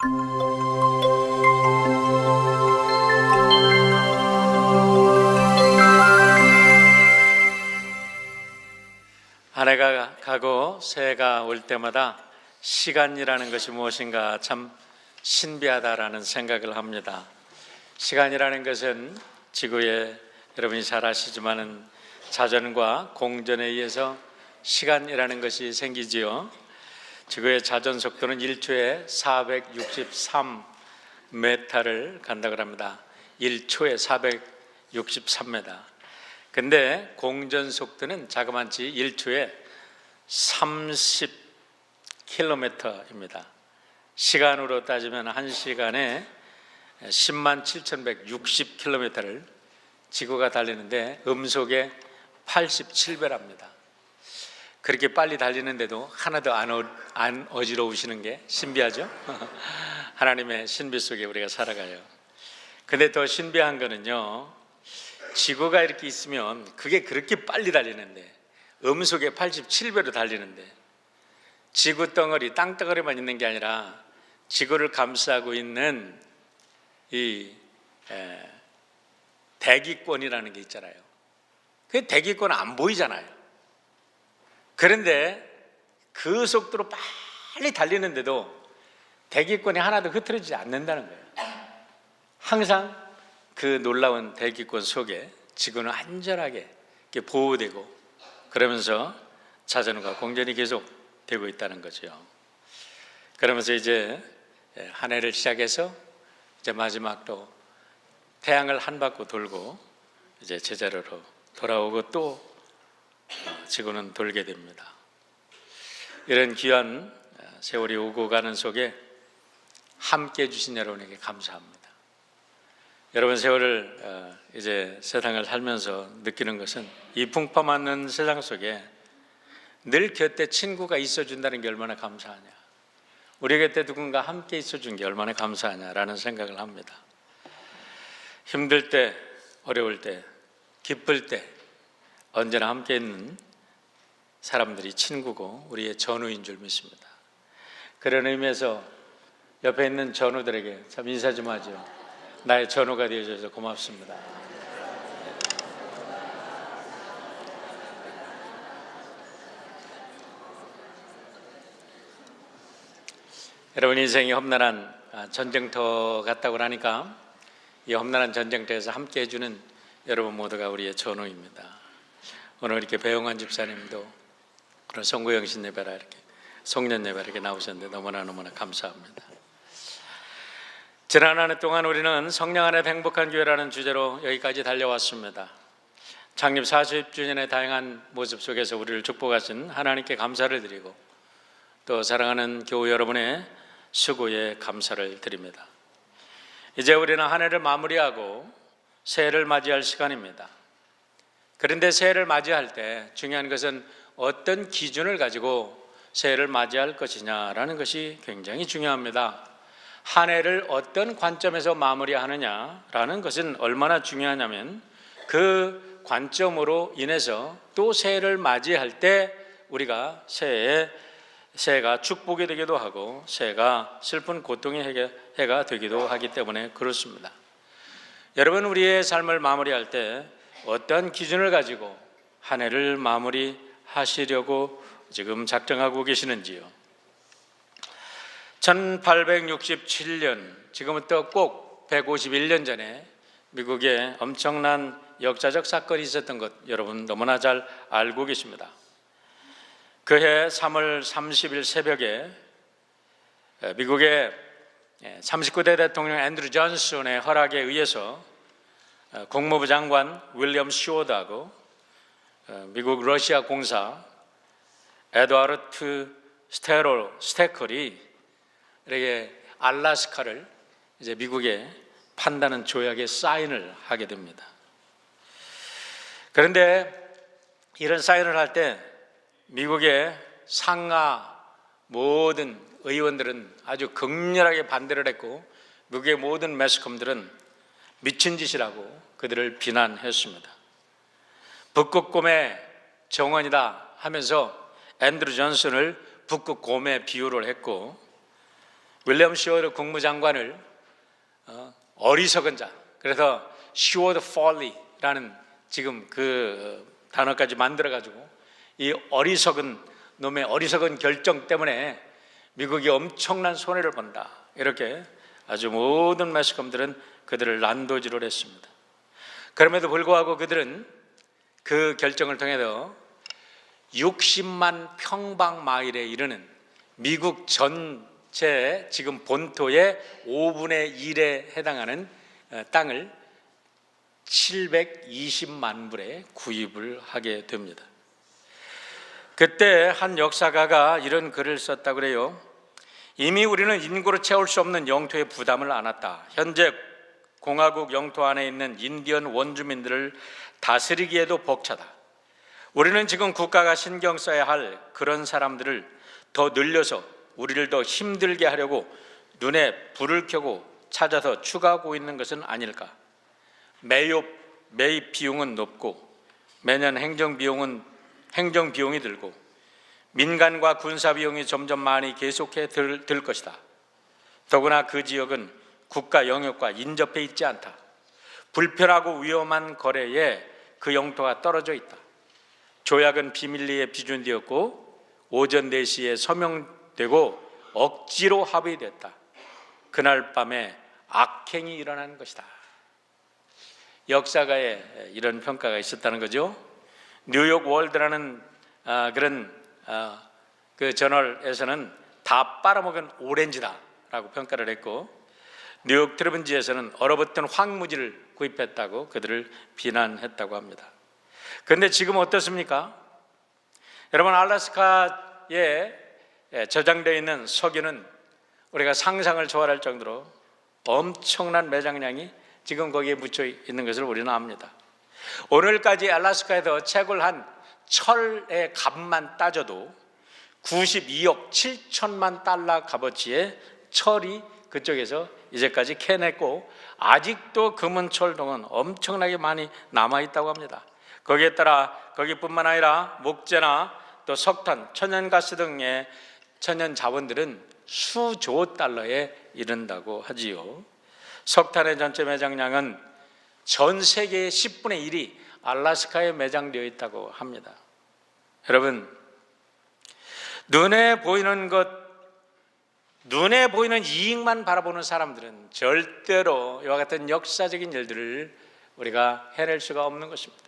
한 해가 가고 새해가 올 때마다 시간이라는 것이 무엇인가 참 신비하다라는 생각을 합니다. 시간이라는 것은 지구에 여러분이 잘 아시지만은 자전과 공전에 의해서 시간이라는 것이 생기지요. 지구의 자전 속도는 1초에 463m를 간다고 합니다. 1초에 463m. 근데 공전 속도는 자그마치 1초에 30km입니다. 시간으로 따지면 1시간에 107,160km를 지구가 달리는데 음속에 87배랍니다. 그렇게 빨리 달리는데도 하나도 안 어지러우시는 게 신비하죠? 하나님의 신비 속에 우리가 살아가요. 근데 더 신비한 거는요, 지구가 이렇게 있으면 그게 그렇게 빨리 달리는데, 음속에 87배로 달리는데, 지구 덩어리, 땅덩어리만 있는 게 아니라 지구를 감싸고 있는 이 대기권이라는 게 있잖아요. 그 대기권은 안 보이잖아요. 그런데 그 속도로 빨리 달리는데도 대기권이 하나도 흐트러지지 않는다는 거예요. 항상 그 놀라운 대기권 속에 지구는 안전하게 보호되고, 그러면서 자전과 공전이 계속 되고 있다는 거죠. 그러면서 이제 한 해를 시작해서 이제 마지막으로 태양을 한 바퀴 돌고 이제 제자리로 돌아오고 또 지구는 돌게 됩니다. 이런 귀한 세월이 오고 가는 속에 함께 해주신 여러분에게 감사합니다. 여러분, 세월을 이제 세상을 살면서 느끼는 것은 이 풍파 맞는 세상 속에 늘 곁에 친구가 있어준다는 게 얼마나 감사하냐, 우리 곁에 누군가 함께 있어준 게 얼마나 감사하냐라는 생각을 합니다. 힘들 때, 어려울 때, 기쁠 때 언제나 함께 있는 사람들이 친구고 우리의 전우인 줄 믿습니다. 그런 의미에서 옆에 있는 전우들에게 참 인사 좀 하죠. 나의 전우가 되어줘서 고맙습니다. 여러분, 인생이 험난한 전쟁터 같다고 하니까 이 험난한 전쟁터에서 함께 해주는 여러분 모두가 우리의 전우입니다. 오늘 이렇게 배용환 집사님도 그런 송구영신 예배라 이렇게 송년 예배라 이렇게 나오셨는데 너무나 감사합니다. 지난 한 해 동안 우리는 성령 안에 행복한 교회라는 주제로 여기까지 달려왔습니다. 창립 40주년의 다양한 모습 속에서 우리를 축복하신 하나님께 감사를 드리고, 또 사랑하는 교우 여러분의 수고에 감사를 드립니다. 이제 우리는 한 해를 마무리하고 새해를 맞이할 시간입니다. 그런데 새해를 맞이할 때 중요한 것은 어떤 기준을 가지고 새해를 맞이할 것이냐라는 것이 굉장히 중요합니다. 한 해를 어떤 관점에서 마무리하느냐라는 것은 얼마나 중요하냐면, 그 관점으로 인해서 또 새해를 맞이할 때 우리가 새해가 축복이 되기도 하고 새해가 슬픈 고통의 해가 되기도 하기 때문에 그렇습니다. 여러분, 우리의 삶을 마무리할 때 어떤 기준을 가지고 한 해를 마무리하시려고 지금 작정하고 계시는지요? 1867년, 지금부터 꼭 151년 전에 미국에 엄청난 역사적 사건이 있었던 것 여러분 너무나 잘 알고 계십니다. 그해 3월 30일 새벽에 미국의 39대 대통령 앤드루 존슨의 허락에 의해서 국무부 장관 윌리엄 쇼드하고 미국 러시아 공사 에드와르트 스테컬이 이렇게 알라스카를 이제 미국에 판다는 조약에 사인을 하게 됩니다. 그런데 이런 사인을 할 때 미국의 상하 모든 의원들은 아주 극렬하게 반대를 했고, 미국의 모든 매스컴들은 미친 짓이라고 그들을 비난했습니다. 북극곰의 정원이다 하면서 앤드루 존슨을 북극곰에 비유를 했고, 윌리엄 시워드 국무장관을 어리석은 자, 그래서 시워드 폴리라는 지금 그 단어까지 만들어가지고 이 어리석은 놈의 어리석은 결정 때문에 미국이 엄청난 손해를 본다, 이렇게 아주 모든 매스컴들은 그들을 난도질을 했습니다. 그럼에도 불구하고 그들은 그 결정을 통해서 60만 평방마일에 이르는 미국 전체 지금 본토의 5분의 1에 해당하는 땅을 720만 불에 구입을 하게 됩니다. 그때 한 역사가가 이런 글을 썼다고 그래요. 이미 우리는 인구로 채울 수 없는 영토의 부담을 안았다. 현재 공화국 영토 안에 있는 인디언 원주민들을 다스리기에도 벅차다. 우리는 지금 국가가 신경 써야 할 그런 사람들을 더 늘려서 우리를 더 힘들게 하려고 눈에 불을 켜고 찾아서 추가하고 있는 것은 아닐까. 매입 비용은 높고 매년 행정 비용이 들고 민간과 군사 비용이 점점 많이 계속해 들 것이다. 더구나 그 지역은 국가 영역과 인접해 있지 않다. 불편하고 위험한 거래에 그 영토가 떨어져 있다. 조약은 비밀리에 비준되었고 오전 4시에 서명되고 억지로 합의됐다. 그날 밤에 악행이 일어난 것이다. 역사가에 이런 평가가 있었다는 거죠. 뉴욕 월드라는 그런 그 저널에서는 다 빨아먹은 오렌지다라고 평가를 했고, 뉴욕 트리뷴지에서는 얼어붙은 황무지를 구입했다고 그들을 비난했다고 합니다. 그런데 지금 어떻습니까? 여러분, 알래스카에 저장되어 있는 석유는 우리가 상상을 초월할 정도로 엄청난 매장량이 지금 거기에 묻혀 있는 것을 우리는 압니다. 오늘까지 알래스카에서 채굴한 철의 값만 따져도 92억 7천만 달러 값어치의 철이 그쪽에서 이제까지 캐냈고, 아직도 금은철동은 엄청나게 많이 남아있다고 합니다. 거기에 따라 거기뿐만 아니라 목재나 또 석탄, 천연가스 등의 천연 자원들은 수조 달러에 이른다고 하지요. 석탄의 전체 매장량은 전 세계의 10분의 1이 알래스카에 매장되어 있다고 합니다. 여러분, 눈에 보이는 이익만 바라보는 사람들은 절대로 이와 같은 역사적인 일들을 우리가 해낼 수가 없는 것입니다.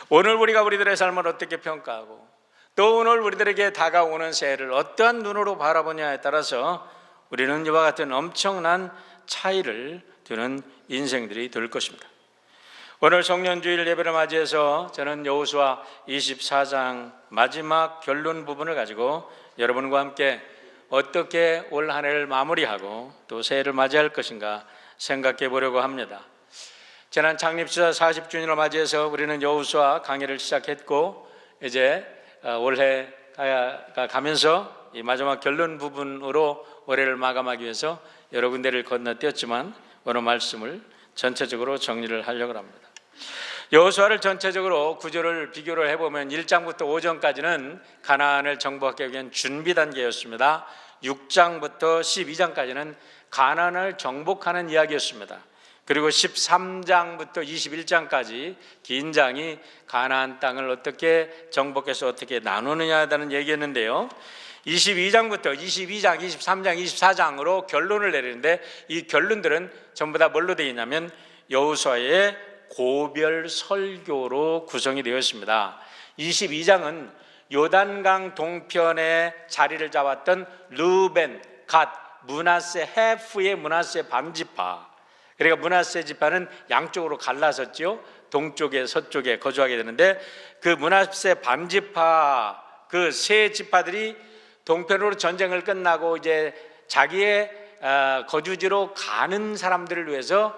오늘 우리가 우리들의 삶을 어떻게 평가하고 또 오늘 우리들에게 다가오는 새해를 어떠한 눈으로 바라보냐에 따라서 우리는 이와 같은 엄청난 차이를 두는 인생들이 될 것입니다. 오늘 성년주일 예배를 맞이해서 저는 여호수아 24장 마지막 결론 부분을 가지고 여러분과 함께 어떻게 올 한 해를 마무리하고 또 새해를 맞이할 것인가 생각해 보려고 합니다. 지난 창립주사 40주년을 맞이해서 우리는 여호수아 강의를 시작했고, 이제 올해가 가면서 이 마지막 결론 부분으로 올해를 마감하기 위해서 여러 군데를 건너뛰었지만 오늘 말씀을 전체적으로 정리를 하려고 합니다. 여호수아를 전체적으로 구조를 비교를 해보면 1장부터 5장까지는 가나안을 정복하기 위한 준비 단계였습니다. 6장부터 12장까지는 가나안을 정복하는 이야기였습니다. 그리고 13장부터 21장까지 긴 장이 가나안 땅을 어떻게 정복해서 어떻게 나누느냐에 대한 얘기였는데요. 22장부터 22장, 23장, 24장으로 결론을 내리는데, 이 결론들은 전부 다 뭘로 되어 있냐면 여호수아의 고별 설교로 구성이 되어 있습니다. 22장은 요단강 동편에 자리를 잡았던 르우벤, 갓, 므낫세, 헤프의 므낫세 반지파, 그러니까 므낫세 지파는 양쪽으로 갈라섰죠. 동쪽에 서쪽에 거주하게 되는데, 그 므낫세 반지파 그 세 지파들이 동편으로 전쟁을 끝나고 이제 자기의 거주지로 가는 사람들을 위해서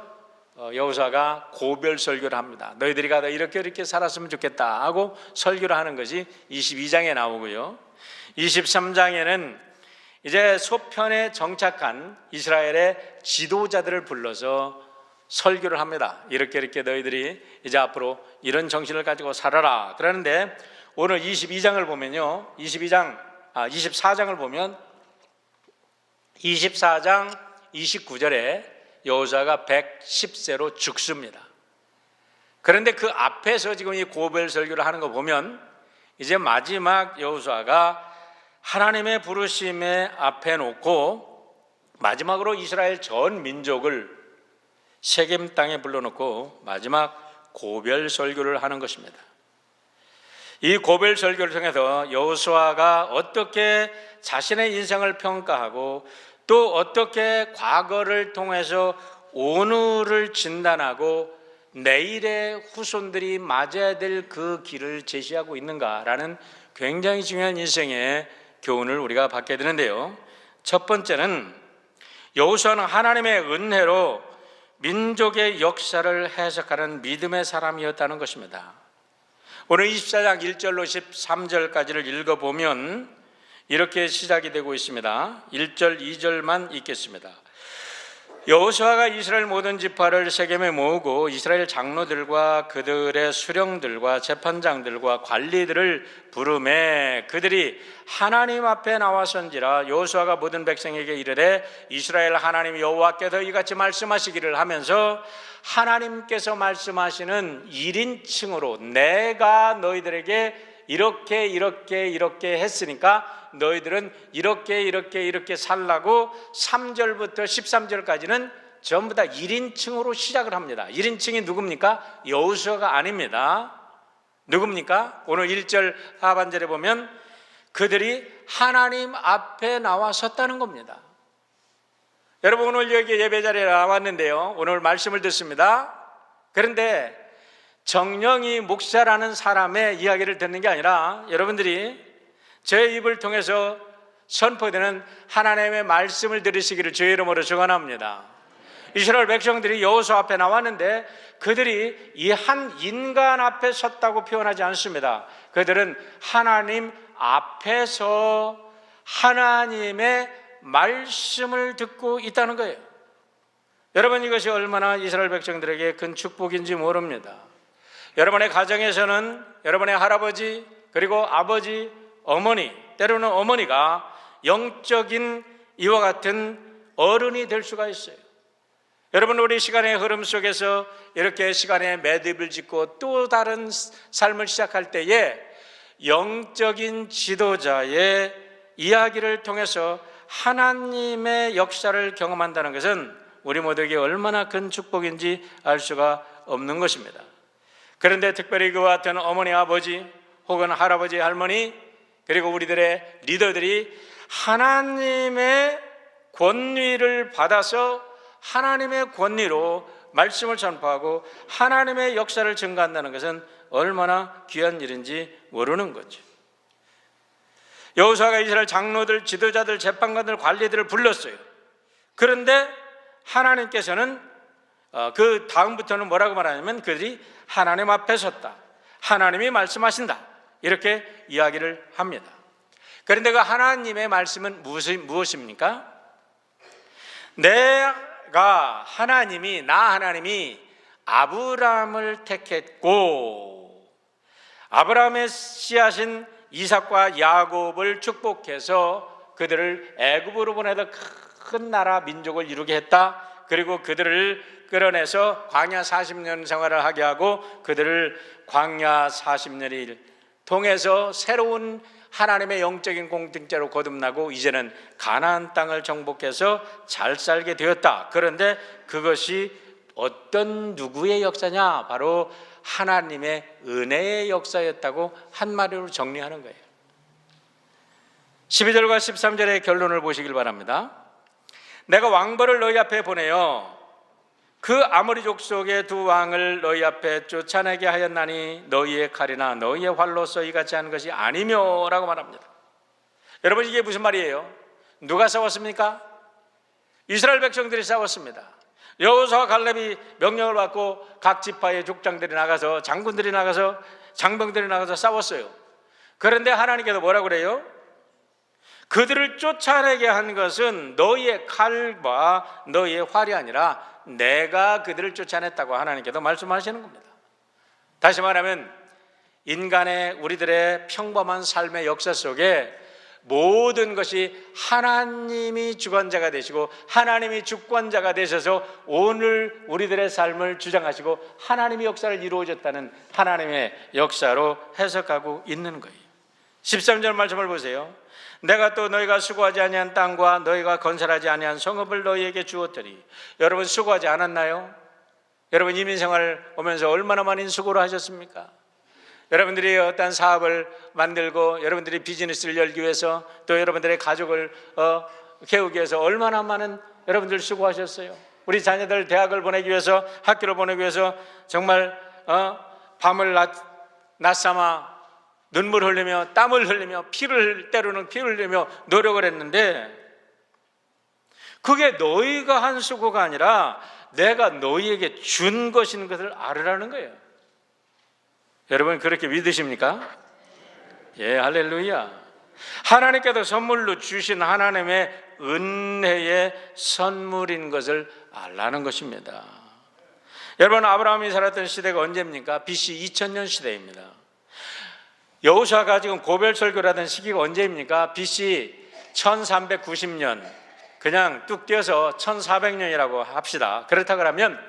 여호수아가 고별 설교를 합니다. 너희들이 가다 이렇게 살았으면 좋겠다 하고 설교를 하는 것이 22장에 나오고요. 23장에는 이제 소편에 정착한 이스라엘의 지도자들을 불러서 설교를 합니다. 이렇게 너희들이 이제 앞으로 이런 정신을 가지고 살아라. 그러는데 오늘 22장을 보면요, 24장을 보면 24장 29절에 여호수아가 110세로 죽습니다. 그런데 그 앞에서 지금 이 고별 설교를 하는 거 보면 이제 마지막 여호수아가 하나님의 부르심에 앞에 놓고 마지막으로 이스라엘 전 민족을 세겜 땅에 불러놓고 마지막 고별 설교를 하는 것입니다. 이 고별 설교를 통해서 여호수아가 어떻게 자신의 인생을 평가하고 또 어떻게 과거를 통해서 오늘을 진단하고 내일의 후손들이 맞아야 될 그 길을 제시하고 있는가라는 굉장히 중요한 인생의 교훈을 우리가 받게 되는데요. 첫 번째는 여호수아는 하나님의 은혜로 민족의 역사를 해석하는 믿음의 사람이었다는 것입니다. 오늘 24장 1절로 13절까지를 읽어보면 이렇게 시작이 되고 있습니다. 1절, 2절만 읽겠습니다. 여호수아가 이스라엘 모든 지파를 세겜에 모으고 이스라엘 장로들과 그들의 수령들과 재판장들과 관리들을 부르매 그들이 하나님 앞에 나와선지라. 여호수아가 모든 백성에게 이르되 이스라엘 하나님 여호와께서 이같이 말씀하시기를 하면서 하나님께서 말씀하시는 1인칭으로 내가 너희들에게 이렇게 했으니까 너희들은 이렇게 살라고 3절부터 13절까지는 전부 다 1인칭으로 시작을 합니다. 1인칭이 누굽니까? 여호수아가 아닙니다. 누굽니까? 오늘 1절 하반절에 보면 그들이 하나님 앞에 나와 섰다는 겁니다. 여러분 오늘 여기 예배 자리에 나왔는데요, 오늘 말씀을 듣습니다. 그런데 정령이 목사라는 사람의 이야기를 듣는 게 아니라 여러분들이 제 입을 통해서 선포되는 하나님의 말씀을 들으시기를 주의 이름으로 축원합니다. 이스라엘 백성들이 여호수아 앞에 나왔는데 그들이 이 한 인간 앞에 섰다고 표현하지 않습니다. 그들은 하나님 앞에서 하나님의 말씀을 듣고 있다는 거예요. 여러분 이것이 얼마나 이스라엘 백성들에게 큰 축복인지 모릅니다. 여러분의 가정에서는 여러분의 할아버지 그리고 아버지, 어머니, 때로는 어머니가 영적인 이와 같은 어른이 될 수가 있어요. 여러분 우리 시간의 흐름 속에서 이렇게 시간에 매듭을 짓고 또 다른 삶을 시작할 때에 영적인 지도자의 이야기를 통해서 하나님의 역사를 경험한다는 것은 우리 모두에게 얼마나 큰 축복인지 알 수가 없는 것입니다. 그런데 특별히 그와 같은 어머니, 아버지 혹은 할아버지, 할머니 그리고 우리들의 리더들이 하나님의 권위를 받아서 하나님의 권위로 말씀을 전파하고 하나님의 역사를 증거한다는 것은 얼마나 귀한 일인지 모르는 거죠. 여호수아가 이스라엘 장로들, 지도자들, 재판관들, 관리들을 불렀어요. 그런데 하나님께서는 그 다음부터는 뭐라고 말하냐면 그들이 하나님 앞에 섰다, 하나님이 말씀하신다 이렇게 이야기를 합니다. 그런데 그 하나님의 말씀은 무엇입니까? 나 하나님이 아브라함을 택했고 아브라함의 씨앗인 이삭과 야곱을 축복해서 그들을 애굽으로 보내서 큰 나라 민족을 이루게 했다. 그리고 그들을 끌어내서 광야 40년 생활을 하게 하고 그들을 광야 40년을 통해서 새로운 하나님의 영적인 공동체로 거듭나고 이제는 가나안 땅을 정복해서 잘 살게 되었다. 그런데 그것이 어떤 누구의 역사냐? 바로 하나님의 은혜의 역사였다고 한마디로 정리하는 거예요. 12절과 13절의 결론을 보시길 바랍니다. 내가 왕벌을 너희 앞에 보내어 그 아모리 족속의 두 왕을 너희 앞에 쫓아내게 하였나니 너희의 칼이나 너희의 활로서 이같이 하는 것이 아니며 라고 말합니다. 여러분 이게 무슨 말이에요? 누가 싸웠습니까? 이스라엘 백성들이 싸웠습니다. 여호수아와 갈렙이 명령을 받고 각 지파의 족장들이 나가서 장군들이 나가서 장병들이 나가서 싸웠어요. 그런데 하나님께서 뭐라고 그래요? 그들을 쫓아내게 한 것은 너희의 칼과 너희의 활이 아니라 내가 그들을 쫓아냈다고 하나님께서 말씀하시는 겁니다. 다시 말하면 인간의 우리들의 평범한 삶의 역사 속에 모든 것이 하나님이 주관자가 되시고 하나님이 주권자가 되셔서 오늘 우리들의 삶을 주장하시고 하나님의 역사를 이루어졌다는 하나님의 역사로 해석하고 있는 거예요. 13절 말씀을 보세요. 내가 또 너희가 수고하지 아니한 땅과 너희가 건설하지 아니한 성읍을 너희에게 주었더니. 여러분 수고하지 않았나요? 여러분 이민생활 오면서 얼마나 많은 수고를 하셨습니까? 여러분들이 어떤 사업을 만들고 여러분들이 비즈니스를 열기 위해서 또 여러분들의 가족을 키우기 위해서 얼마나 많은 여러분들 수고하셨어요. 우리 자녀들 대학을 보내기 위해서 학교를 보내기 위해서 정말 밤을 낮삼아 눈물 흘리며 땀을 흘리며 때로는 피를 흘리며 노력을 했는데 그게 너희가 한 수고가 아니라 내가 너희에게 준 것인 것을 알으라는 거예요. 여러분 그렇게 믿으십니까? 예, 할렐루야. 하나님께서 선물로 주신 하나님의 은혜의 선물인 것을 알라는 것입니다. 여러분 아브라함이 살았던 시대가 언제입니까? BC 2000년 시대입니다. 여호수아가 지금 고별설교라던 시기가 언제입니까? BC 1390년, 그냥 뚝 띄어서 1400년이라고 합시다. 그렇다 그러면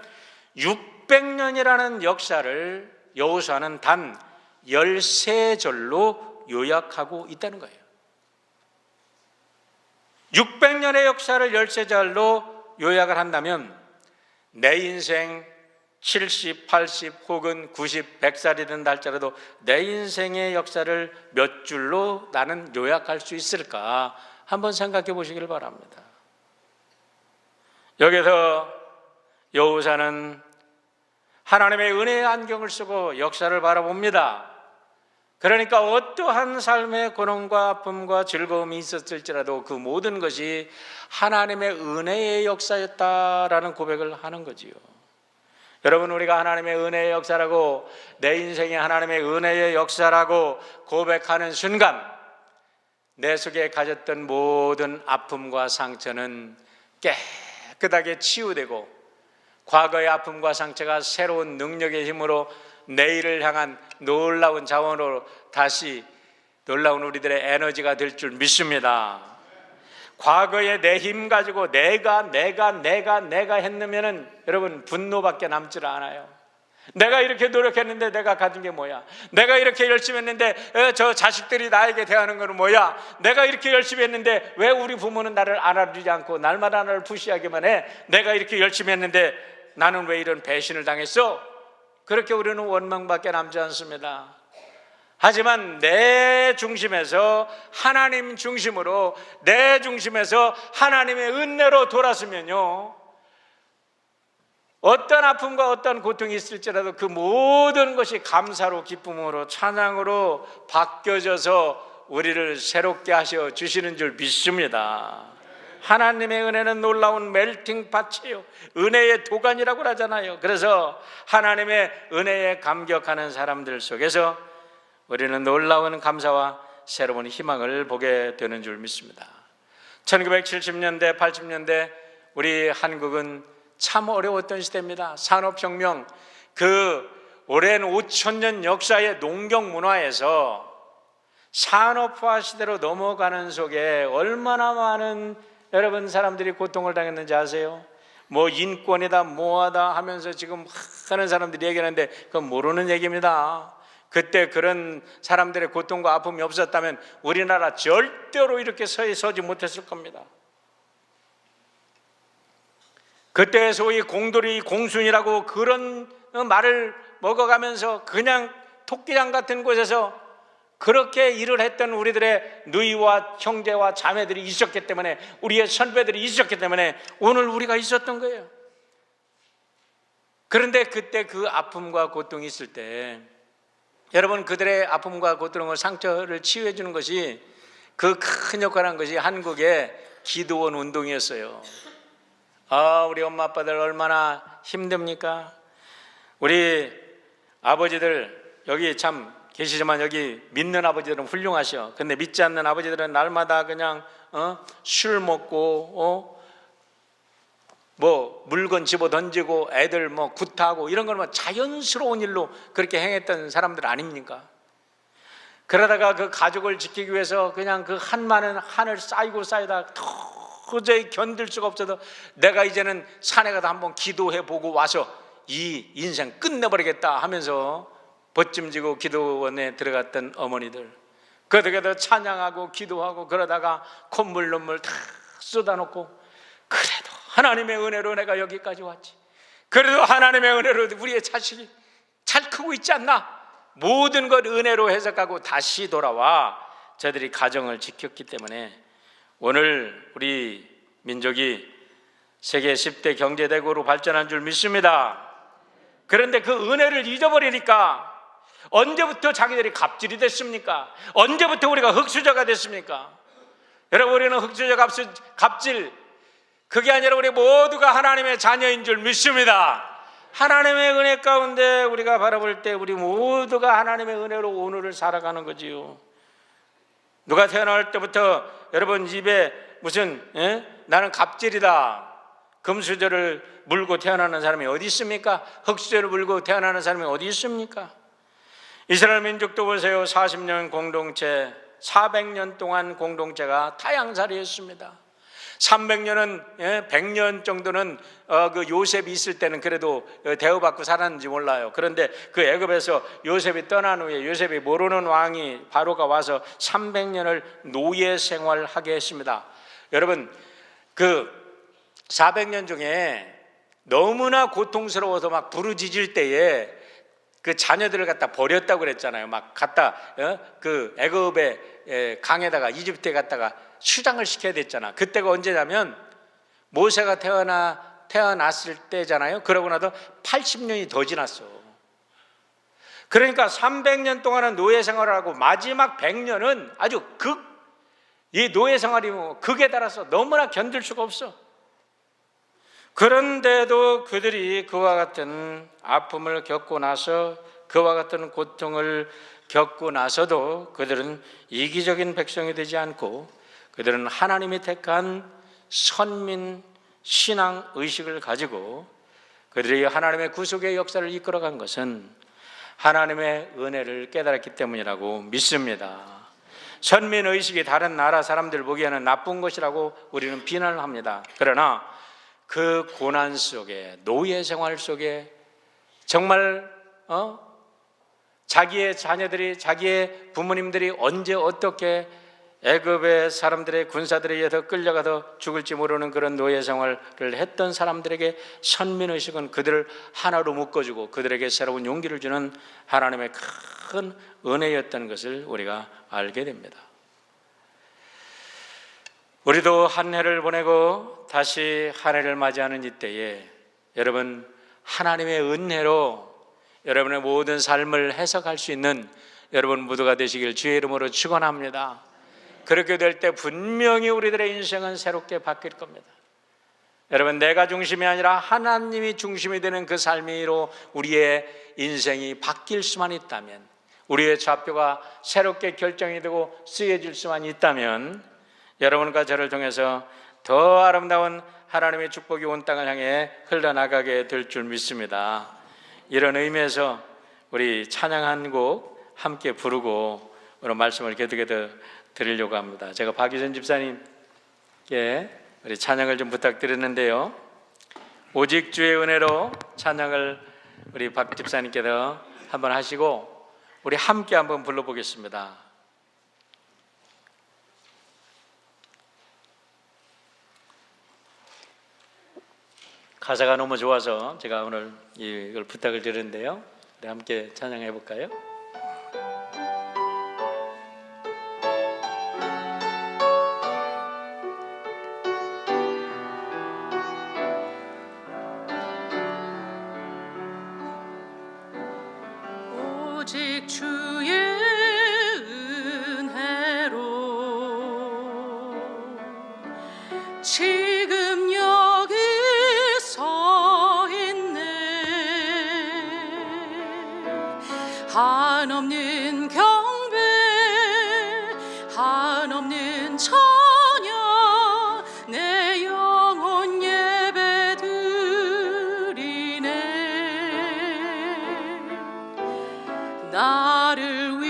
600년이라는 역사를 여호수아는 단 13절로 요약하고 있다는 거예요. 600년의 역사를 13절로 요약을 한다면 내 인생 70, 80 혹은 90, 100살이 된다 할지라도 내 인생의 역사를 몇 줄로 나는 요약할 수 있을까 한번 생각해 보시길 바랍니다. 여기서 여호수아는 하나님의 은혜의 안경을 쓰고 역사를 바라봅니다. 그러니까 어떠한 삶의 고난과 아픔과 즐거움이 있었을지라도 그 모든 것이 하나님의 은혜의 역사였다라는 고백을 하는 거지요. 여러분 우리가 하나님의 은혜의 역사라고 내 인생이 하나님의 은혜의 역사라고 고백하는 순간 내 속에 가졌던 모든 아픔과 상처는 깨끗하게 치유되고 과거의 아픔과 상처가 새로운 능력의 힘으로 내일을 향한 놀라운 자원으로 다시 놀라운 우리들의 에너지가 될 줄 믿습니다. 과거에 내 힘 가지고 내가 했으면은 여러분 분노밖에 남질 않아요. 내가 이렇게 노력했는데 내가 가진 게 뭐야? 내가 이렇게 열심히 했는데 저 자식들이 나에게 대하는 거는 뭐야? 내가 이렇게 열심히 했는데 왜 우리 부모는 나를 알아주지 않고 날마다 나를 푸시하기만 해? 내가 이렇게 열심히 했는데 나는 왜 이런 배신을 당했어? 그렇게 우리는 원망밖에 남지 않습니다. 하지만 내 중심에서 하나님 중심으로 내 중심에서 하나님의 은혜로 돌았으면요, 어떤 아픔과 어떤 고통이 있을지라도 그 모든 것이 감사로 기쁨으로 찬양으로 바뀌어져서 우리를 새롭게 하셔 주시는 줄 믿습니다. 하나님의 은혜는 놀라운 멜팅 밭이에요. 은혜의 도가니라고 하잖아요. 그래서 하나님의 은혜에 감격하는 사람들 속에서 우리는 놀라운 감사와 새로운 희망을 보게 되는 줄 믿습니다. 1970년대, 80년대 우리 한국은 참 어려웠던 시대입니다. 산업혁명, 그 오랜 5,000년 역사의 농경 문화에서 산업화 시대로 넘어가는 속에 얼마나 많은 여러분 사람들이 고통을 당했는지 아세요? 뭐 인권이다 뭐하다 하면서 지금 하는 사람들이 얘기하는데 그건 모르는 얘기입니다. 그때 그런 사람들의 고통과 아픔이 없었다면 우리나라 절대로 이렇게 서지 못했을 겁니다. 그때 소위 공돌이 공순이라고 그런 말을 먹어가면서 그냥 토끼장 같은 곳에서 그렇게 일을 했던 우리들의 누이와 형제와 자매들이 있었기 때문에, 우리의 선배들이 있었기 때문에 오늘 우리가 있었던 거예요. 그런데 그때 그 아픔과 고통이 있을 때 여러분 그들의 아픔과 고통과 상처를 치유해 주는 것이 그 큰 역할을 한 것이 한국의 기도원 운동이었어요. 우리 엄마 아빠들 얼마나 힘듭니까? 우리 아버지들 여기 참 계시지만 여기 믿는 아버지들은 훌륭하셔. 근데 믿지 않는 아버지들은 날마다 그냥 술 먹고 뭐 물건 집어 던지고 애들 뭐 구타하고 이런 걸 뭐 자연스러운 일로 그렇게 행했던 사람들 아닙니까? 그러다가 그 가족을 지키기 위해서 그냥 그 한많은 한을 쌓이고 쌓이다 도저히 견딜 수가 없어서 내가 이제는 산에 가서 한번 기도해 보고 와서 이 인생 끝내버리겠다 하면서 벗짐지고 기도원에 들어갔던 어머니들, 그들에게도 찬양하고 기도하고 그러다가 콧물 눈물 다 쏟아놓고 그래도 하나님의 은혜로 내가 여기까지 왔지, 그래도 하나님의 은혜로 우리의 자식이 잘 크고 있지 않나, 모든 걸 은혜로 해석하고 다시 돌아와 저들이 가정을 지켰기 때문에 오늘 우리 민족이 세계 10대 경제대국으로 발전한 줄 믿습니다. 그런데 그 은혜를 잊어버리니까 언제부터 자기들이 갑질이 됐습니까? 언제부터 우리가 흙수저가 됐습니까? 여러분, 우리는 흙수저 갑질 그게 아니라 우리 모두가 하나님의 자녀인 줄 믿습니다. 하나님의 은혜 가운데 우리가 바라볼 때 우리 모두가 하나님의 은혜로 오늘을 살아가는 거지요. 누가 태어날 때부터 여러분 입에 무슨 나는 갑질이다, 금수저를 물고 태어나는 사람이 어디 있습니까? 흙수저를 물고 태어나는 사람이 어디 있습니까? 이스라엘 민족도 보세요. 40년 공동체, 400년 동안 공동체가 타향살이했습니다. 300년은 100년 정도는 그 요셉이 있을 때는 그래도 대우받고 살았는지 몰라요. 그런데 그 애굽에서 요셉이 떠난 후에 요셉이 모르는 왕이 바로가 와서 300년을 노예 생활하게 했습니다. 여러분, 그 400년 중에 너무나 고통스러워서 막 부르짖을 때에 그 자녀들을 갖다 버렸다고 그랬잖아요. 막 갖다 그 애굽의 강에다가 이집트에 갔다가 수장을 시켜야 됐잖아. 그때가 언제냐면 모세가 태어났을 때잖아요. 그러고 나서 80년이 더 지났어. 그러니까 300년 동안은 노예 생활을 하고 마지막 100년은 아주 이 노예 생활이 극에 달아서 너무나 견딜 수가 없어. 그런데도 그들이 그와 같은 아픔을 겪고 나서, 그와 같은 고통을 겪고 나서도 그들은 이기적인 백성이 되지 않고 그들은 하나님이 택한 선민 신앙 의식을 가지고 그들이 하나님의 구속의 역사를 이끌어간 것은 하나님의 은혜를 깨달았기 때문이라고 믿습니다. 선민 의식이 다른 나라 사람들 보기에는 나쁜 것이라고 우리는 비난을 합니다. 그러나 그 고난 속에, 노예 생활 속에 정말 자기의 자녀들이, 자기의 부모님들이 언제 어떻게 애굽의 사람들의 군사들에 의해서 끌려가서 죽을지 모르는 그런 노예 생활을 했던 사람들에게 선민의식은 그들을 하나로 묶어주고 그들에게 새로운 용기를 주는 하나님의 큰 은혜였던 것을 우리가 알게 됩니다. 우리도 한 해를 보내고 다시 한 해를 맞이하는 이때에 여러분, 하나님의 은혜로 여러분의 모든 삶을 해석할 수 있는 여러분 모두가 되시길 주의 이름으로 축원합니다. 그렇게 될 때 분명히 우리들의 인생은 새롭게 바뀔 겁니다. 여러분, 내가 중심이 아니라 하나님이 중심이 되는 그 삶으로 우리의 인생이 바뀔 수만 있다면, 우리의 좌표가 새롭게 결정이 되고 쓰여질 수만 있다면 여러분과 저를 통해서 더 아름다운 하나님의 축복이 온 땅을 향해 흘러나가게 될 줄 믿습니다. 이런 의미에서 우리 찬양 한 곡 함께 부르고 오늘 말씀을 계속해서 드리려고 합니다. 제가 박유선 집사님께 우리 찬양을 좀 부탁드렸는데요, 오직 주의 은혜로 찬양을 우리 박 집사님께서 한번 하시고 우리 함께 한번 불러보겠습니다. 가사가 너무 좋아서 제가 오늘 이걸 부탁을 드렸는데요, 우리 함께 찬양해 볼까요? 오직 주의 은혜로 지금 여기 서 있네. 한없는 경배, 한없는 찬양, 내 영혼 예배 드리네. 나를 위해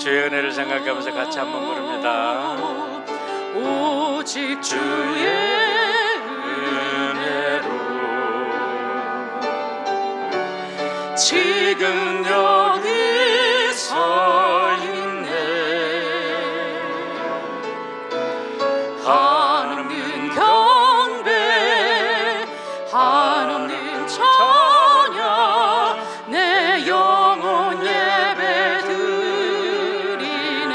주의 은혜를 생각하면서 같이 한번 부릅니다. 오직 주의 은혜로 지금 여기 서 있네. 한없는 경배 한없는 찬양 내 영혼 예배 드리네.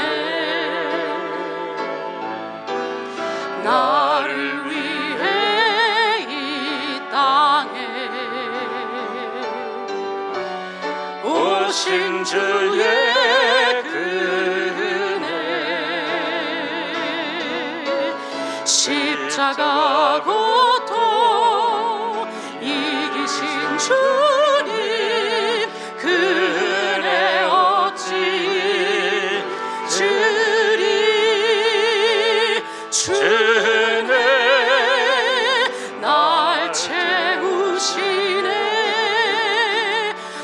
나를 위해 이 땅에 오신 주의 은혜 십자가 고통 이기신 주님 그 은혜 어찌 주리. 주 은혜 날 채우시네.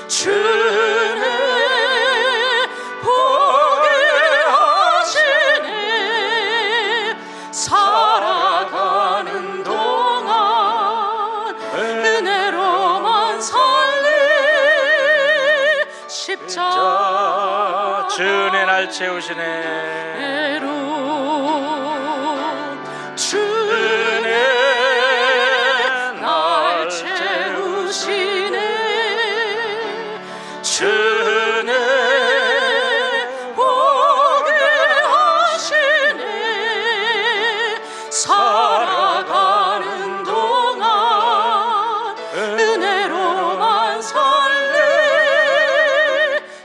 주 은혜 보게 하시네. 살아가는 동안 은혜로만 살리. 십자가 주 은혜 날 채우시네. 주 은혜 날 채우시네. 주 은혜 보게 하시네. 살아가는 동안 은혜로만 살리.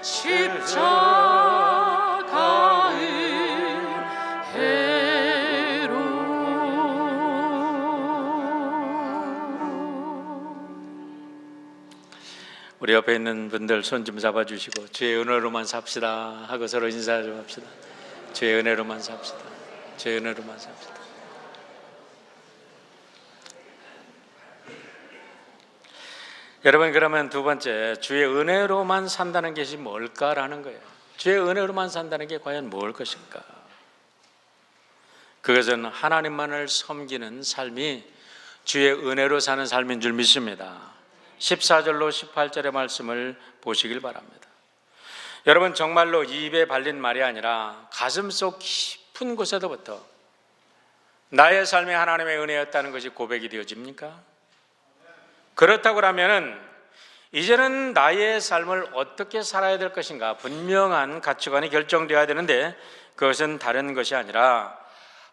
십자가 우리 옆에 있는 분들 손 좀 잡아주시고 주의 은혜로만 삽시다 하고 서로 인사 좀 합시다. 주의 은혜로만 삽시다. 주의 은혜로만 삽시다. 여러분, 그러면 두 번째, 주의 은혜로만 산다는 것이 뭘까라는 거예요. 주의 은혜로만 산다는 게 과연 뭘 것인가? 그것은 하나님만을 섬기는 삶이 주의 은혜로 사는 삶인 줄 믿습니다. 14절로 18절의 말씀을 보시길 바랍니다. 여러분, 정말로 입에 발린 말이 아니라 가슴속 깊은 곳에서부터 나의 삶이 하나님의 은혜였다는 것이 고백이 되어집니까? 그렇다고 하면은 이제는 나의 삶을 어떻게 살아야 될 것인가 분명한 가치관이 결정되어야 되는데, 그것은 다른 것이 아니라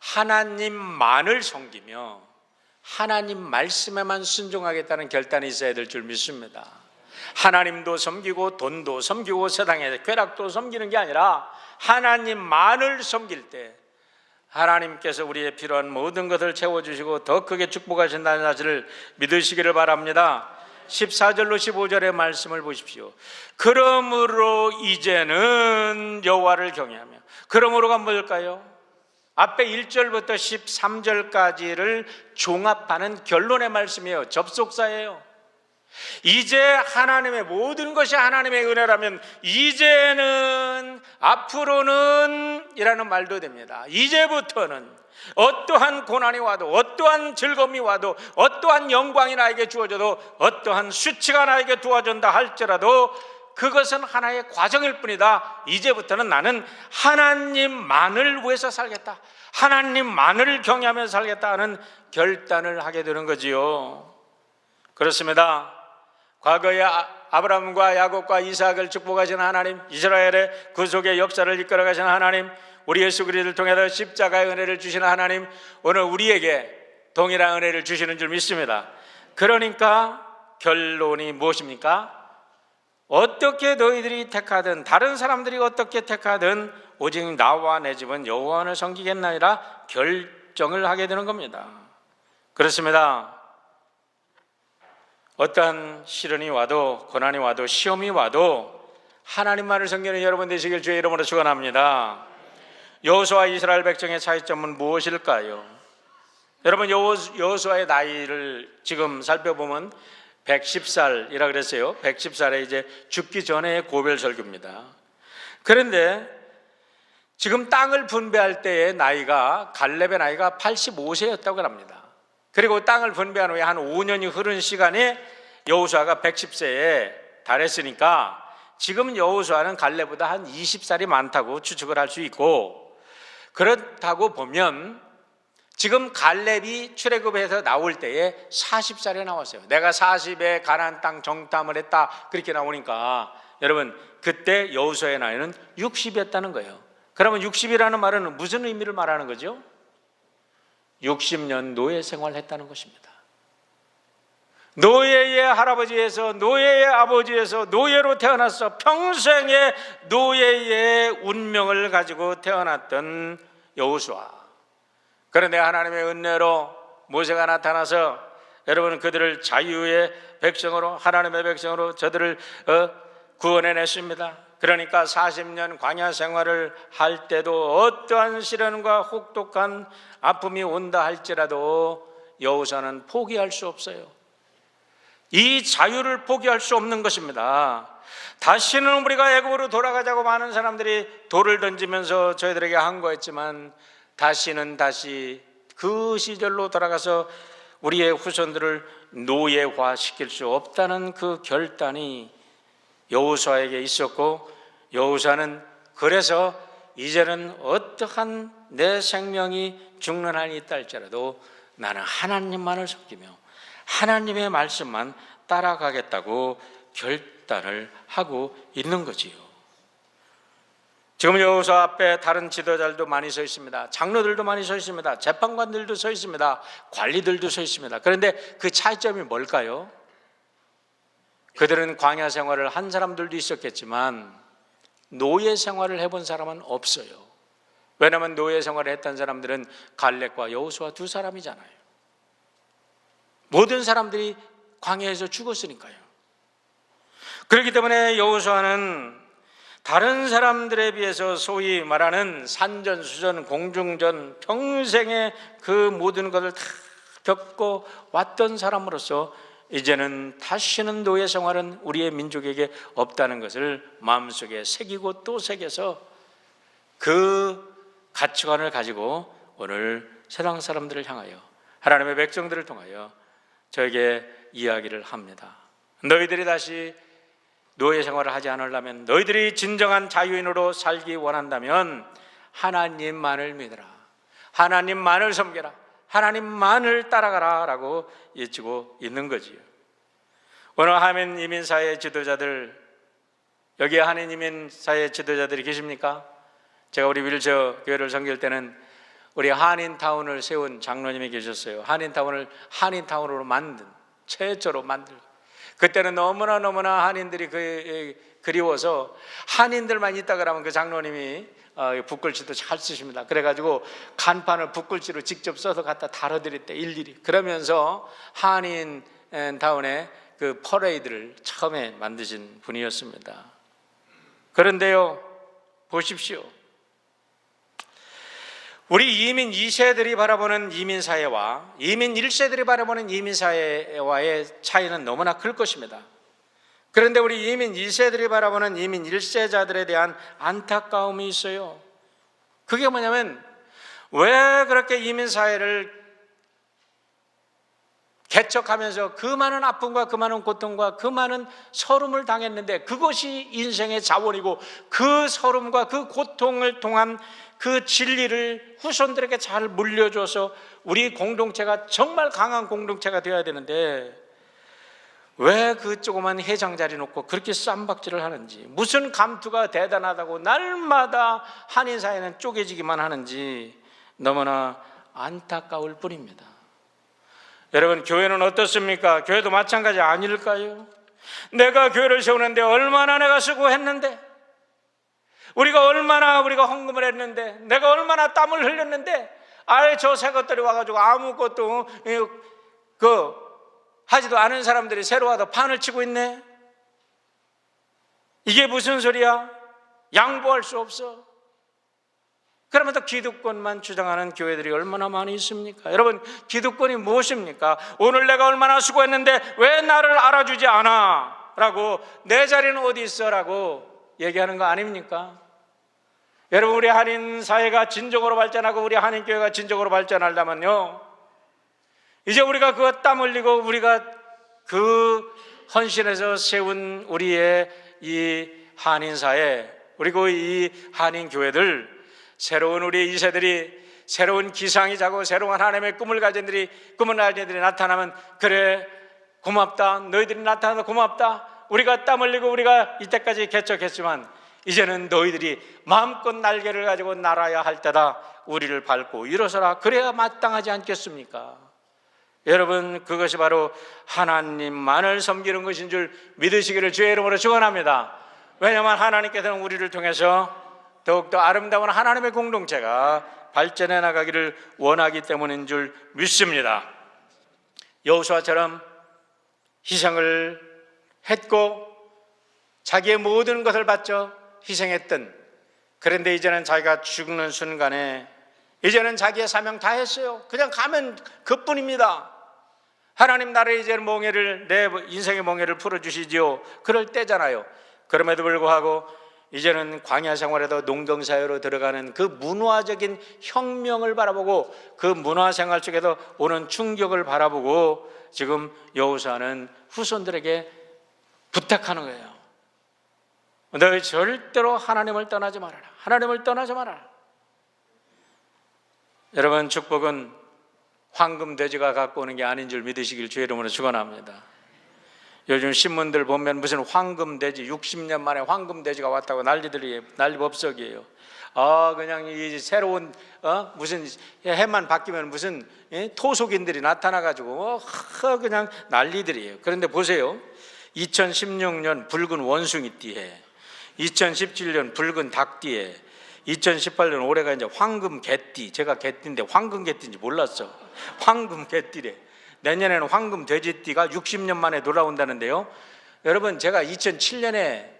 하나님만을 섬기며 하나님 말씀에만 순종하겠다는 결단이 있어야 될 줄 믿습니다. 하나님도 섬기고 돈도 섬기고 세상의 쾌락도 섬기는 게 아니라 하나님만을 섬길 때 하나님께서 우리의 필요한 모든 것을 채워주시고 더 크게 축복하신다는 사실을 믿으시기를 바랍니다. 14절로 15절의 말씀을 보십시오. 그러므로 이제는 여호와를 경외하며, 그러므로가 뭘까요? 앞에 1절부터 13절까지를 종합하는 결론의 말씀이에요. 접속사예요. 이제 하나님의 모든 것이 하나님의 은혜라면 이제는, 앞으로는 이라는 말도 됩니다. 이제부터는 어떠한 고난이 와도, 어떠한 즐거움이 와도, 어떠한 영광이 나에게 주어져도, 어떠한 수치가 나에게 도와준다 할지라도 그것은 하나의 과정일 뿐이다. 이제부터는 나는 하나님만을 위해서 살겠다, 하나님만을 경외하며 살겠다 하는 결단을 하게 되는 거지요. 그렇습니다. 과거에 아브라함과 야곱과 이삭을 축복하신 하나님, 이스라엘의 구속의 역사를 이끌어 가신 하나님, 우리 예수 그리스도를 통해서 십자가의 은혜를 주시는 하나님, 오늘 우리에게 동일한 은혜를 주시는 줄 믿습니다. 그러니까 결론이 무엇입니까? 어떻게 너희들이 택하든, 다른 사람들이 어떻게 택하든 오직 나와 내 집은 여호와를 섬기겠나이다 결정을 하게 되는 겁니다. 그렇습니다. 어떠한 시련이 와도, 고난이 와도, 시험이 와도 하나님만을 섬기는 여러분 되시길 주의 이름으로 축원합니다. 여호수아와 이스라엘 백성의 차이점은 무엇일까요? 여러분, 여호수아의 나이를 지금 살펴보면 110살이라 그랬어요. 110살에 이제 죽기 전에 고별 설교입니다. 그런데 지금 땅을 분배할 때의 나이가 갈렙의 나이가 85세였다고 합니다. 그리고 땅을 분배한 후에 한 5년이 흐른 시간에 여호수아가 110세에 달했으니까 지금 여호수아는 갈렙보다 한 20살이 많다고 추측을 할 수 있고, 그렇다고 보면 지금 갈렙이 출애굽해서 나올 때에 40살에 나왔어요. 내가 40에 가나안 땅 정탐을 했다 그렇게 나오니까 여러분 그때 여호수아의 나이는 60이었다는 거예요. 그러면 60이라는 말은 무슨 의미를 말하는 거죠? 60년 노예 생활했다는 것입니다. 노예의 할아버지에서 노예의 아버지에서 노예로 태어나서 평생의 노예의 운명을 가지고 태어났던 여호수아. 그런데 하나님의 은혜로 모세가 나타나서 여러분 그들을 자유의 백성으로, 하나님의 백성으로 저들을 구원해냈습니다. 그러니까 40년 광야 생활을 할 때도 어떠한 시련과 혹독한 아픔이 온다 할지라도 여호수아는 포기할 수 없어요. 이 자유를 포기할 수 없는 것입니다. 다시는 우리가 애굽으로 돌아가자고 많은 사람들이 돌을 던지면서 저희들에게 항거했지만 다시는 다시 그 시절로 돌아가서 우리의 후손들을 노예화시킬 수 없다는 그 결단이 여호수아에게 있었고, 여호수아는 그래서 이제는 어떠한 내 생명이 죽는 한이 있다 할지라도 나는 하나님만을 섬기며 하나님의 말씀만 따라가겠다고 결단을 하고 있는 거지요. 지금 여호수아 앞에 다른 지도자들도 많이 서 있습니다. 장로들도 많이 서 있습니다. 재판관들도 서 있습니다. 관리들도 서 있습니다. 그런데 그 차이점이 뭘까요? 그들은 광야 생활을 한 사람들도 있었겠지만 노예 생활을 해본 사람은 없어요. 왜냐하면 노예 생활을 했던 사람들은 갈렙과 여호수아 두 사람이잖아요. 모든 사람들이 광야에서 죽었으니까요. 그렇기 때문에 여호수아는 다른 사람들에 비해서 소위 말하는 산전수전, 공중전, 평생의 그 모든 것을 다 겪고 왔던 사람으로서 이제는 다시는 노예 생활은 우리의 민족에게 없다는 것을 마음속에 새기고 또 새겨서 그 가치관을 가지고 오늘 세상 사람들을 향하여, 하나님의 백성들을 통하여 저에게 이야기를 합니다. 너희들이 다시 노예 생활을 하지 않으려면, 너희들이 진정한 자유인으로 살기 원한다면 하나님만을 믿어라, 하나님만을 섬겨라, 하나님만을 따라가라 라고 외치고 있는 거지요. 오늘 한인 이민사회 지도자들, 여기에 한인 이민사회 지도자들이 계십니까? 제가 우리 윌저 교회를 섬길 때는 우리 한인타운을 세운 장로님이 계셨어요. 한인타운을 한인타운으로 만든, 최초로 만들. 그때는 너무나 한인들이 그리워서 한인들만 있다 그러면 그 장로님이 붓글씨도 잘 쓰십니다. 그래가지고 간판을 붓글씨로 직접 써서 갖다 달아드렸대, 일일이. 그러면서 한인타운의 그 퍼레이드를 처음에 만드신 분이었습니다. 그런데요, 보십시오. 우리 이민 2세들이 바라보는 이민사회와 이민 1세들이 바라보는 이민사회와의 차이는 너무나 클 것입니다. 그런데 우리 이민 2세들이 바라보는 이민 1세자들에 대한 안타까움이 있어요. 그게 뭐냐면, 왜 그렇게 이민사회를 개척하면서 그 많은 아픔과 그 많은 고통과 그 많은 서름을 당했는데, 그것이 인생의 자원이고 그 서름과 그 고통을 통한 그 진리를 후손들에게 잘 물려줘서 우리 공동체가 정말 강한 공동체가 되어야 되는데, 왜 그 조그만 회장자리 놓고 그렇게 쌈박질을 하는지, 무슨 감투가 대단하다고 날마다 한인사회는 쪼개지기만 하는지 너무나 안타까울 뿐입니다. 여러분, 교회는 어떻습니까? 교회도 마찬가지 아닐까요? 내가 교회를 세우는데 얼마나 내가 수고했는데, 우리가 얼마나 헌금을 했는데, 내가 얼마나 땀을 흘렸는데, 아예 저 새 것들이 와가지고 아무것도 하지도 않은 사람들이 새로 와서 판을 치고 있네. 이게 무슨 소리야? 양보할 수 없어. 그러면서 기득권만 주장하는 교회들이 얼마나 많이 있습니까? 여러분, 기득권이 무엇입니까? 오늘 내가 얼마나 수고했는데 왜 나를 알아주지 않아? 라고, 내 자리는 어디 있어? 라고 얘기하는 거 아닙니까? 여러분, 우리 한인 사회가 진정으로 발전하고 우리 한인 교회가 진정으로 발전하려면요, 이제 우리가 그 땀 흘리고 우리가 그 헌신해서 세운 우리의 이 한인 사회, 그리고 이 한인 교회들, 새로운 우리 2세들이 새로운 기상이 자고 새로운 하나님의 꿈을 가진 애들이 나타나면, 그래 고맙다, 너희들이 나타나서 고맙다, 우리가 땀 흘리고 우리가 이때까지 개척했지만 이제는 너희들이 마음껏 날개를 가지고 날아야 할 때다, 우리를 밟고 일어서라, 그래야 마땅하지 않겠습니까? 여러분, 그것이 바로 하나님만을 섬기는 것인 줄 믿으시기를 주의 이름으로 축원합니다. 왜냐하면 하나님께서는 우리를 통해서 더욱더 아름다운 하나님의 공동체가 발전해 나가기를 원하기 때문인 줄 믿습니다. 여호수아처럼 희생을 했고 자기의 모든 것을 바쳐 희생했던, 그런데 이제는 자기가 죽는 순간에 이제는 자기의 사명 다 했어요. 그냥 가면 그뿐입니다. 하나님 나라에 이제 몽해를, 내 인생의 몽해를 풀어주시지요, 그럴 때잖아요. 그럼에도 불구하고 이제는 광야 생활에도 농경사회로 들어가는 그 문화적인 혁명을 바라보고 그 문화생활 속에서 오는 충격을 바라보고 지금 여호수아는 후손들에게 부탁하는 거예요. 너희 절대로 하나님을 떠나지 말아라. 하나님을 떠나지 말아라. 여러분, 축복은 황금 돼지가 갖고 오는 게 아닌 줄 믿으시길 주의 이름으로 축원합니다. 요즘 신문들 보면 무슨 황금 돼지, 60년 만에 황금 돼지가 왔다고 난리법석이에요. 그냥 이 새로운 무슨 해만 바뀌면 무슨 토속인들이 나타나가지고 그냥 난리들이에요. 그런데 보세요. 2016년 붉은 원숭이띠에, 2017년 붉은 닭띠에, 2018년 올해가 이제 황금 개띠. 제가 개띠인데 황금 개띠인지 몰랐어. 황금 개띠래. 내년에는 황금 돼지띠가 60년 만에 돌아온다는데요. 여러분, 제가 2007년에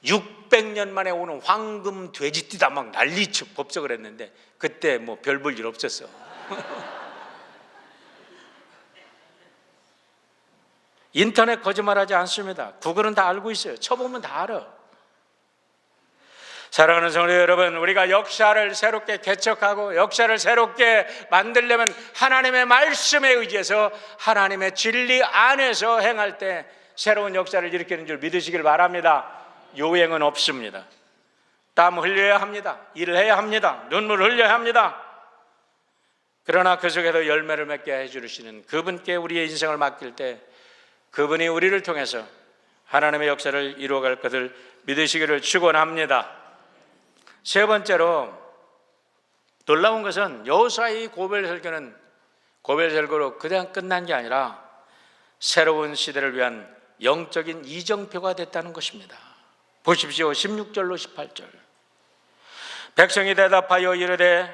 600년 만에 오는 황금 돼지띠다 막 난리쳐 법석을 했는데 그때 뭐 별 볼 일 없었어. 인터넷 거짓말하지 않습니다. 구글은 다 알고 있어요. 쳐보면 다 알아. 사랑하는 성도 여러분, 우리가 역사를 새롭게 개척하고 역사를 새롭게 만들려면 하나님의 말씀에 의지해서 하나님의 진리 안에서 행할 때 새로운 역사를 일으키는 줄 믿으시길 바랍니다. 요행은 없습니다. 땀 흘려야 합니다. 일을 해야 합니다. 눈물 흘려야 합니다. 그러나 그 속에서 열매를 맺게 해주시는 그분께 우리의 인생을 맡길 때 그분이 우리를 통해서 하나님의 역사를 이루어갈 것을 믿으시기를 축원합니다. 세 번째로 놀라운 것은 여호수아의 고별 설교는 고별 설교로 그냥 끝난 게 아니라 새로운 시대를 위한 영적인 이정표가 됐다는 것입니다. 보십시오. 16절로 18절. 백성이 대답하여 이르되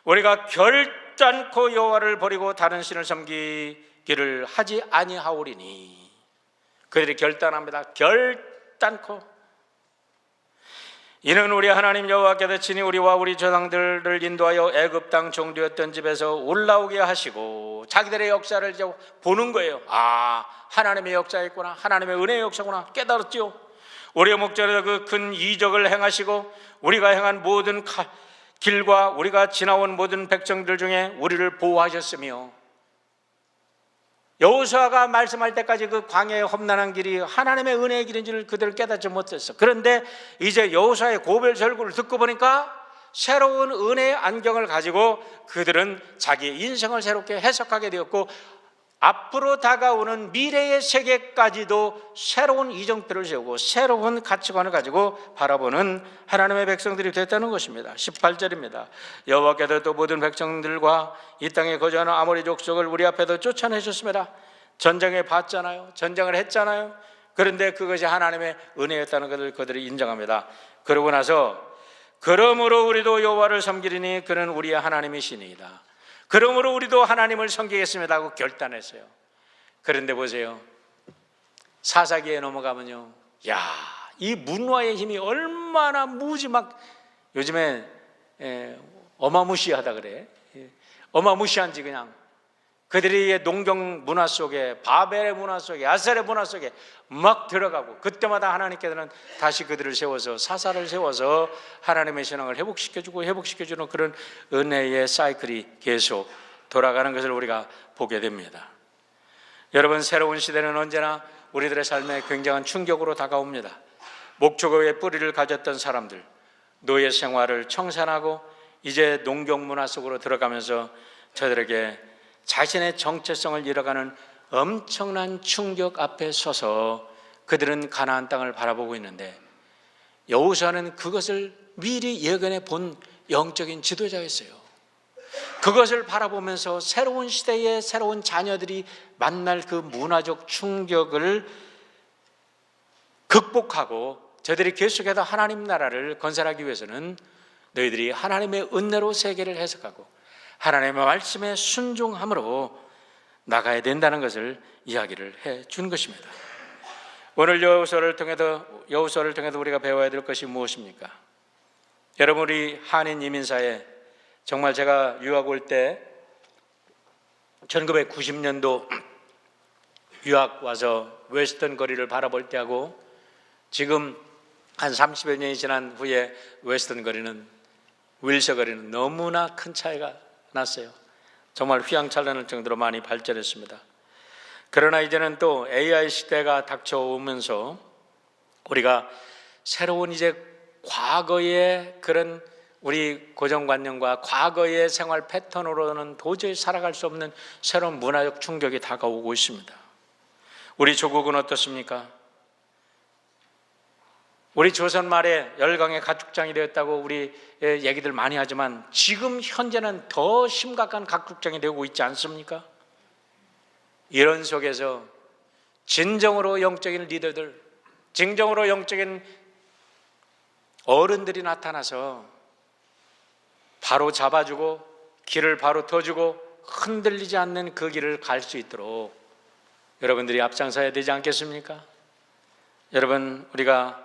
우리가 결단코 여호와를 버리고 다른 신을 섬기기를 하지 아니하오리니. 그들이 결단합니다. 결단코. 이는 우리 하나님 여호와께서 친히 우리와 우리 조상들을 인도하여 애굽 땅 종되었던 집에서 올라오게 하시고 자기들의 역사를 이제 보는 거예요. 하나님의 역사였구나, 하나님의 은혜의 역사구나 깨달았죠. 우리의 목전에서 그 큰 이적을 행하시고 우리가 행한 모든 길과 우리가 지나온 모든 백성들 중에 우리를 보호하셨으며, 여호수아가 말씀할 때까지 그 광야의 험난한 길이 하나님의 은혜의 길인지를 그들을 깨닫지 못했어. 그런데 이제 여호수아의 고별 설교를 듣고 보니까 새로운 은혜의 안경을 가지고 그들은 자기의 인생을 새롭게 해석하게 되었고 앞으로 다가오는 미래의 세계까지도 새로운 이정표를 세우고 새로운 가치관을 가지고 바라보는 하나님의 백성들이 됐다는 것입니다. 18절입니다. 여호와께서 또 모든 백성들과 이 땅에 거주하는 아모리 족속을 우리 앞에서 쫓아내셨습니다. 전쟁에 봤잖아요. 전쟁을 했잖아요. 그런데 그것이 하나님의 은혜였다는 것을 그들이 인정합니다. 그러고 나서 그러므로 우리도 여호와를 섬기리니 그는 우리의 하나님이시니이다. 그러므로 우리도 하나님을 섬기겠습니다 하고 결단했어요. 그런데 보세요. 사사기에 넘어가면요, 이 문화의 힘이 얼마나 무지막, 요즘에 어마무시하다 그래. 어마무시한지 그냥 그들이 농경 문화 속에, 바벨의 문화 속에, 아셀의 문화 속에 막 들어가고, 그때마다 하나님께서는 다시 그들을 세워서, 사사를 세워서 하나님의 신앙을 회복시켜주는 그런 은혜의 사이클이 계속 돌아가는 것을 우리가 보게 됩니다. 여러분, 새로운 시대는 언제나 우리들의 삶에 굉장한 충격으로 다가옵니다. 목초고의 뿌리를 가졌던 사람들, 노예 생활을 청산하고 이제 농경 문화 속으로 들어가면서 저들에게 자신의 정체성을 잃어가는 엄청난 충격 앞에 서서 그들은 가나안 땅을 바라보고 있는데, 여호수아는 그것을 미리 예견해 본 영적인 지도자였어요. 그것을 바라보면서 새로운 시대의 새로운 자녀들이 만날 그 문화적 충격을 극복하고 저들이 계속해서 하나님 나라를 건설하기 위해서는 너희들이 하나님의 은혜로 세계를 해석하고 하나님의 말씀에 순종함으로 나가야 된다는 것을 이야기를 해 준 것입니다. 오늘 여호수아를 통해서 우리가 배워야 될 것이 무엇입니까? 여러분, 우리 한인 이민사에 정말 제가 유학 올 때 1990년도 유학 와서 웨스턴 거리를 바라볼 때하고 지금 한 30여 년이 지난 후에 웨스턴 거리는, 윌셔 거리는 너무나 큰 차이가 났어요. 정말 휘황찬란할 정도로 많이 발전했습니다. 그러나 이제는 또 AI 시대가 닥쳐오면서 우리가 새로운 이제 과거의 그런 우리 고정관념과 과거의 생활 패턴으로는 도저히 살아갈 수 없는 새로운 문화적 충격이 다가오고 있습니다. 우리 조국은 어떻습니까? 우리 조선 말에 열강의 가축장이 되었다고 우리 얘기들 많이 하지만 지금 현재는 더 심각한 가축장이 되고 있지 않습니까? 이런 속에서 진정으로 영적인 리더들, 진정으로 영적인 어른들이 나타나서 바로 잡아주고 길을 바로 터주고 흔들리지 않는 그 길을 갈 수 있도록 여러분들이 앞장서야 되지 않겠습니까? 여러분, 우리가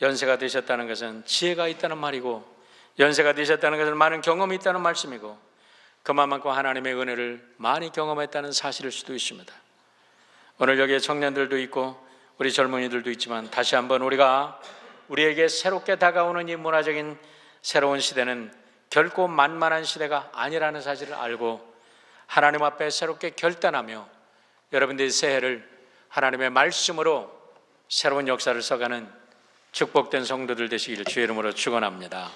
연세가 되셨다는 것은 지혜가 있다는 말이고, 연세가 되셨다는 것은 많은 경험이 있다는 말씀이고, 그만큼 하나님의 은혜를 많이 경험했다는 사실일 수도 있습니다. 오늘 여기에 청년들도 있고 우리 젊은이들도 있지만 다시 한번 우리에게 새롭게 다가오는 이 문화적인 새로운 시대는 결코 만만한 시대가 아니라는 사실을 알고 하나님 앞에 새롭게 결단하며 여러분들의 새해를 하나님의 말씀으로 새로운 역사를 써가는 축복된 성도들 되시기를 주의 이름으로 축원합니다.